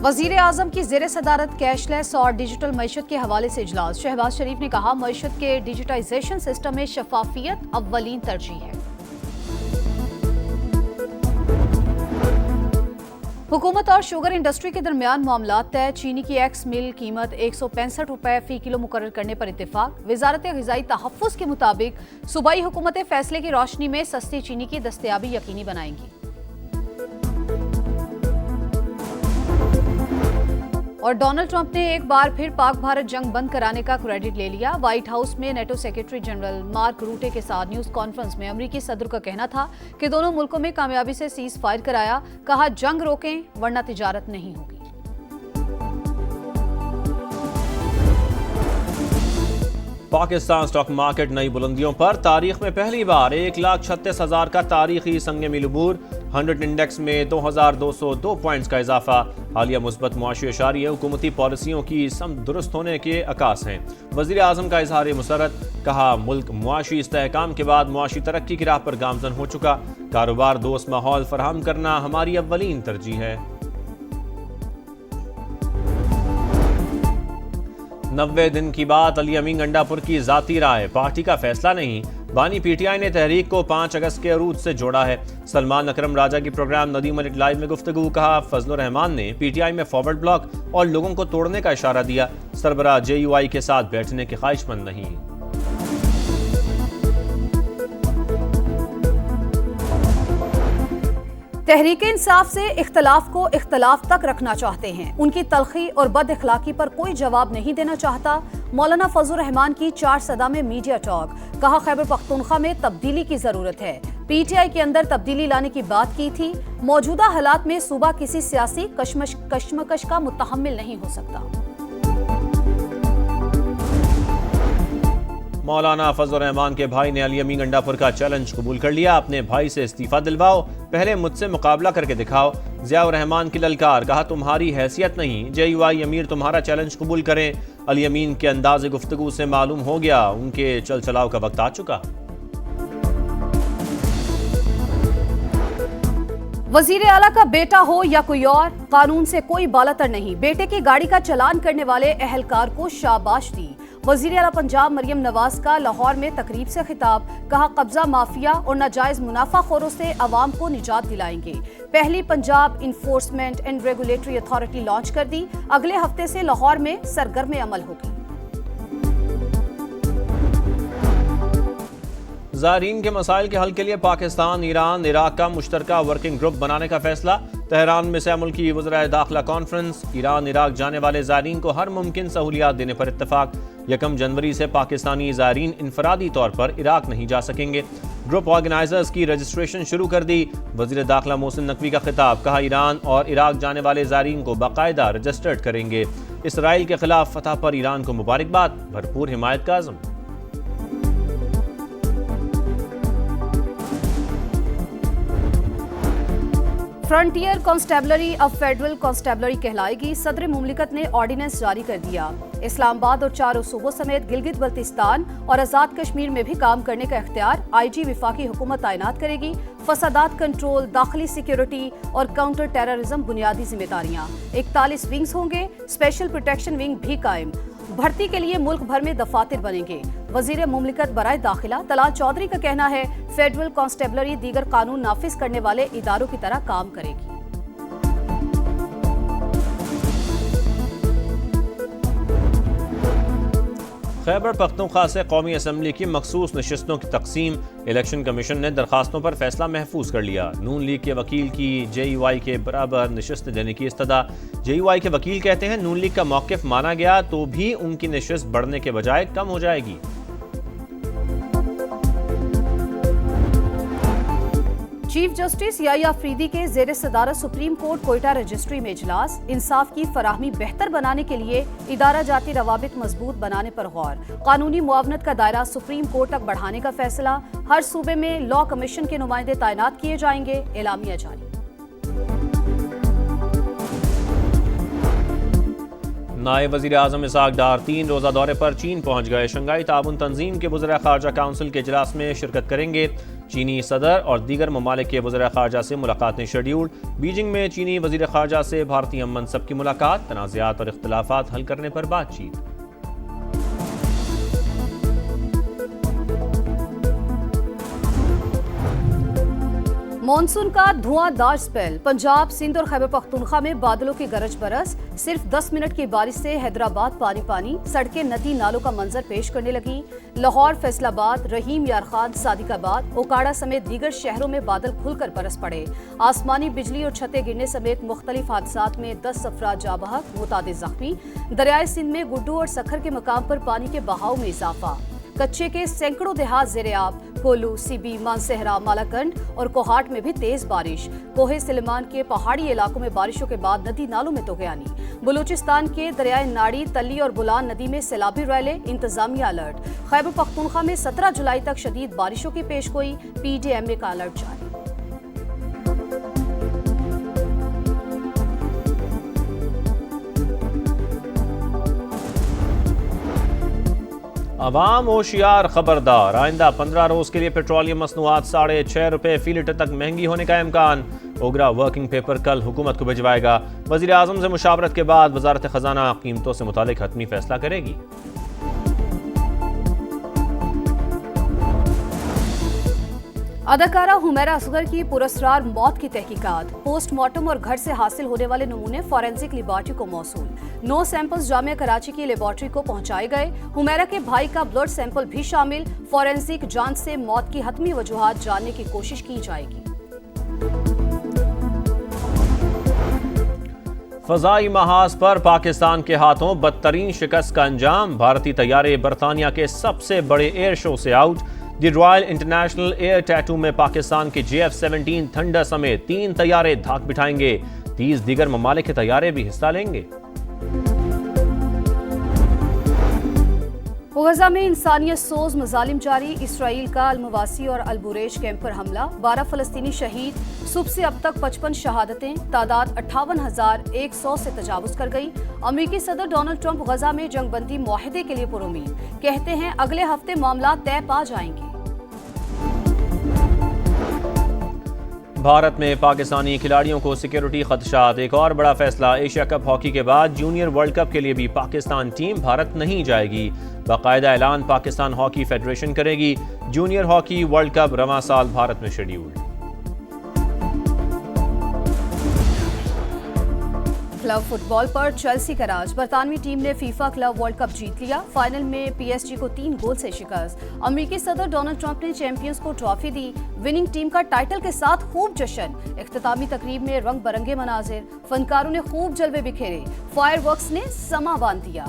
وزیر اعظم کی زیر صدارت کیش لیس اور ڈیجیٹل معیشت کے حوالے سے اجلاس۔ شہباز شریف نے کہا معیشت کے ڈیجیٹائزیشن سسٹم میں شفافیت اولین ترجیح ہے۔ حکومت اور شوگر انڈسٹری کے درمیان معاملات طے۔ چینی کی ایکس مل قیمت 165 روپے فی کلو مقرر کرنے پر اتفاق۔ وزارت غذائی تحفظ کے مطابق صوبائی حکومتیں فیصلے کی روشنی میں سستی چینی کی دستیابی یقینی بنائیں گی۔ اور ڈونلڈ ٹرمپ نے ایک بار پھر پاک بھارت جنگ بند کرانے کا کریڈٹ لے لیا۔ وائٹ ہاؤس میں NATO secretary general Mark Rutte کے ساتھ نیوز کانفرنس میں امریکی صدر کا کہنا تھا کہ دونوں ملکوں میں کامیابی سے سیز فائر کرایا۔ کہا جنگ روکیں ورنہ تجارت نہیں ہوگی۔ پاکستان سٹاک مارکیٹ نئی بلندیوں پر۔ تاریخ میں پہلی بار 1,36,000 کا تاریخی سنگ میل عبور۔ 100 انڈیکس میں 2,202 پوائنٹس کا اضافہ۔ حالیہ مثبت معاشی اشاریہ حکومتی پالیسیوں کی سمت درست ہونے کے عکاس ہیں۔ وزیر اعظم کا اظہار مسرت۔ کہا ملک معاشی استحکام کے بعد معاشی ترقی کی راہ پر گامزن ہو چکا۔ کاروبار دوست ماحول فراہم کرنا ہماری اولین ترجیح ہے۔ 90 دن کی بات علی امین گنڈا پور کی ذاتی رائے، پارٹی کا فیصلہ نہیں۔ بانی پی ٹی آئی نے تحریک کو 5 اگست کے عروج سے جوڑا ہے۔ سلمان اکرم راجہ کی پروگرام ندیم ملک لائیو میں گفتگو۔ کہا فضل الرحمان نے پی ٹی آئی میں فارورڈ بلاک اور لوگوں کو توڑنے کا اشارہ دیا۔ سربراہ جے یو آئی کے ساتھ بیٹھنے کے خواہش مند نہیں۔ تحریک انصاف سے اختلاف کو اختلاف تک رکھنا چاہتے ہیں، ان کی تلخی اور بد اخلاقی پر کوئی جواب نہیں دینا چاہتا۔ مولانا فضل الرحمان کی 4 صدا میں میڈیا ٹاک۔ کہا خیبر پختونخوا میں تبدیلی کی ضرورت ہے۔ پی ٹی آئی کے اندر تبدیلی لانے کی بات کی تھی۔ موجودہ حالات میں صوبہ کسی سیاسی کشمکش کا متحمل نہیں ہو سکتا۔ مولانا فضل الرحمان کے بھائی نے علی امین گنڈا پور کا چیلنج قبول کر لیا۔ اپنے بھائی سے استعفیٰ دلواؤ، پہلے مجھ سے مقابلہ کر کے دکھاؤ۔ ضیاء الرحمان کی للکار۔ کہا تمہاری حیثیت نہیں، جے یو آئی امیر تمہارا چیلنج قبول کریں۔ علی امین کے انداز گفتگو سے معلوم ہو گیا ان کے چل چلاؤ کا وقت آ چکا۔ وزیر اعلیٰ کا بیٹا ہو یا کوئی اور، قانون سے کوئی بالاتر نہیں۔ بیٹے کی گاڑی کا چلان کرنے والے اہلکار کو شاباش دی۔ وزیر اعلیٰ پنجاب مریم نواز کا لاہور میں تقریب سے خطاب۔ کہا قبضہ مافیا اور ناجائز منافع خوروں سے عوام کو نجات دلائیں گے۔ پہلی Punjab enforcement and regulatory authority launch کر دی۔ اگلے ہفتے سے لاہور میں سرگرم عمل ہوگی۔ زائرین کے مسائل کے حل کے لیے پاکستان، ایران، عراق کا مشترکہ ورکنگ گروپ بنانے کا فیصلہ۔ تہران میں سہ ملکی وزرائے داخلہ کانفرنس۔ ایران عراق جانے والے زائرین کو ہر ممکن سہولیات دینے پر اتفاق۔ 1 جنوری سے پاکستانی زائرین انفرادی طور پر عراق نہیں جا سکیں گے۔ گروپ آرگنائزرز کی رجسٹریشن شروع کر دی۔ وزیر داخلہ محسن نقوی کا خطاب۔ کہا ایران اور عراق جانے والے زائرین کو باقاعدہ رجسٹرڈ کریں گے۔ اسرائیل کے خلاف فتح پر ایران کو مبارکباد، بھرپور حمایت کا عزم۔ فرنٹیئر کانسٹیبلری اب فیڈرل کانسٹیبلری کہلائے گی۔ صدر مملکت نے آرڈیننس جاری کر دیا۔ اسلام آباد اور 4 صوبوں سمیت گلگت بلتستان اور آزاد کشمیر میں بھی کام کرنے کا اختیار آئی جی وفاقی حکومت تعینات کرے گی۔ فسادات کنٹرول، داخلی سیکیورٹی اور کاؤنٹر ٹیررزم بنیادی ذمہ داریاں۔ 41 ونگز ہوں گے، اسپیشل پروٹیکشن ونگ بھی قائم۔ بھرتی کے لیے ملک بھر میں دفاتر بنیں گے۔ وزیر مملکت برائے داخلہ طلال چودھری کا کہنا ہے فیڈرل کانسٹیبلری دیگر قانون نافذ کرنے والے اداروں کی طرح کام کرے گی۔ خیبر پختونخوا سے قومی اسمبلی کی مخصوص نشستوں کی تقسیم۔ الیکشن کمیشن نے درخواستوں پر فیصلہ محفوظ کر لیا۔ نون لیگ کے وکیل کی جے یو آئی کے برابر نشست دینے کی استدعا۔ جے یو آئی کے وکیل کہتے ہیں نون لیگ کا موقف مانا گیا تو بھی ان کی نشست بڑھنے کے بجائے کم ہو جائے گی۔ چیف جسٹس یحییٰ افریدی کے زیر صدارت سپریم کورٹ کوئٹہ رجسٹری میں اجلاس۔ انصاف کی فراہمی بہتر بنانے کے لیے ادارہ جاتی روابط مضبوط بنانے پر غور۔ قانونی معاونت کا دائرہ سپریم کورٹ تک بڑھانے کا فیصلہ۔ ہر صوبے میں لا کمیشن کے نمائندے تعینات کیے جائیں گے۔ اعلامیہ جاری۔ نائب وزیر اعظم اسحاق ڈار 3 روزہ دورے پر چین پہنچ گئے۔ شنگھائی تعاون تنظیم کے وزراء خارجہ کونسل کے اجلاس میں شرکت کریں گے۔ چینی صدر اور دیگر ممالک کے وزراء خارجہ سے ملاقاتیں شیڈیولڈ۔ بیجنگ میں چینی وزیر خارجہ سے بھارتی ہم منصب کی ملاقات، تنازعات اور اختلافات حل کرنے پر بات چیت۔ مانسون کا دھواں دار سپیل، پنجاب، سندھ اور خیبر پختونخوا میں بادلوں کی گرج برس، صرف 10 منٹ کی بارش سے حیدرآباد پانی پانی، سڑکیں ندی نالوں کا منظر پیش کرنے لگی۔ لاہور، فیصل آباد، رحیم یار خان، صادق آباد، اوکاڑا سمیت دیگر شہروں میں بادل کھل کر برس پڑے۔ آسمانی بجلی اور چھتیں گرنے سمیت مختلف حادثات میں 10 افراد جاں بحق، متعدد زخمی۔ دریائے سندھ میں گڈو اور سکھر کے مقام پر پانی کے بہاؤ میں اضافہ۔ کچے کے سینکڑوں دیہات زیر آب، کولو، سی بی، مانسہرہ، مالاکنڈ اور کوہاٹ میں بھی تیز بارش۔ کوہ سلیمان کے پہاڑی علاقوں میں بارشوں کے بعد ندی نالوں میں طغیانی۔ بلوچستان کے دریائے ناڑی، تلی اور بولان ندی میں سیلابی ریلیں، انتظامیہ الرٹ۔ خیبر پختونخوا میں 17 جولائی تک شدید بارشوں کی پیش گوئی، پی ڈی ایم اے کا الرٹ جاری۔ عوام ہوشیار، خبردار، آئندہ 15 روز کے لیے پیٹرولیم مصنوعات 6.5 روپے فی لیٹر تک مہنگی ہونے کا امکان۔ اوگرا ورکنگ پیپر کل حکومت کو بھجوائے گا۔ وزیر اعظم سے مشاورت کے بعد وزارت خزانہ قیمتوں سے متعلق حتمی فیصلہ کرے گی۔ اداکارہ حمیرہ اصغر کی پراسرار موت کی تحقیقات، پوسٹ مارٹم اور گھر سے حاصل ہونے والے نمونے فورینسک لیبارٹری کو موصول۔ 9 سیمپلز جامعہ کراچی کی لیبارٹری کو پہنچائے گئے۔ حمیرہ کے بھائی کا بلڈ سیمپل بھی شامل۔ فورینسک جانچ سے موت کی حتمی وجوہات جاننے کی کوشش کی جائے گی۔ فضائی محاذ پر پاکستان کے ہاتھوں بدترین شکست کا انجام، بھارتی طیارے برطانیہ کے سب سے بڑے ایئر شو سے آؤٹ۔ دی رائل انٹرنیشنل ایئر ٹیٹو میں پاکستان کے JF-17 تھنڈر سمیت 3 طیارے دھاک بٹھائیں گے۔ 30 دیگر ممالک کے طیارے بھی حصہ لیں گے۔ غزہ میں انسانیت سوز مظالم جاری، اسرائیل کا المواسی اور البریج کیمپ پر حملہ، 12 فلسطینی شہید۔ صبح سے اب تک 55 شہادتیں، تعداد 58,100 سے تجاوز کر گئی۔ امریکی صدر ڈونلڈ ٹرمپ غزہ میں جنگ بندی معاہدے کے لیے پرامید، کہتے ہیں اگلے ہفتے معاملات طے پا جائیں گے۔ بھارت میں پاکستانی کھلاڑیوں کو سیکیورٹی خدشات، ایک اور بڑا فیصلہ، ایشیا کپ ہاکی کے بعد جونیئر ورلڈ کپ کے لیے بھی پاکستان ٹیم بھارت نہیں جائے گی۔ باقاعدہ اعلان پاکستان ہاکی فیڈریشن کرے گی۔ جونیئر ہاکی ورلڈ کپ رواں سال بھارت میں شیڈیولڈ۔ کلب فٹ بال پر چیلسی کا راج، برطانوی ٹیم نے فیفا کلب ورلڈ کپ جیت لیا، فائنل میں PSG کو 3 گول سے شکست۔ امریکی صدر ڈونلڈ ٹرمپ نے چیمپئنز کو ٹرافی دی، وننگ ٹیم کا ٹائٹل کے ساتھ خوب جشن۔ اختتامی تقریب میں رنگ برنگے مناظر، فنکاروں نے خوب جلوے بکھیرے، فائر ورکس نے سما باندھ دیا۔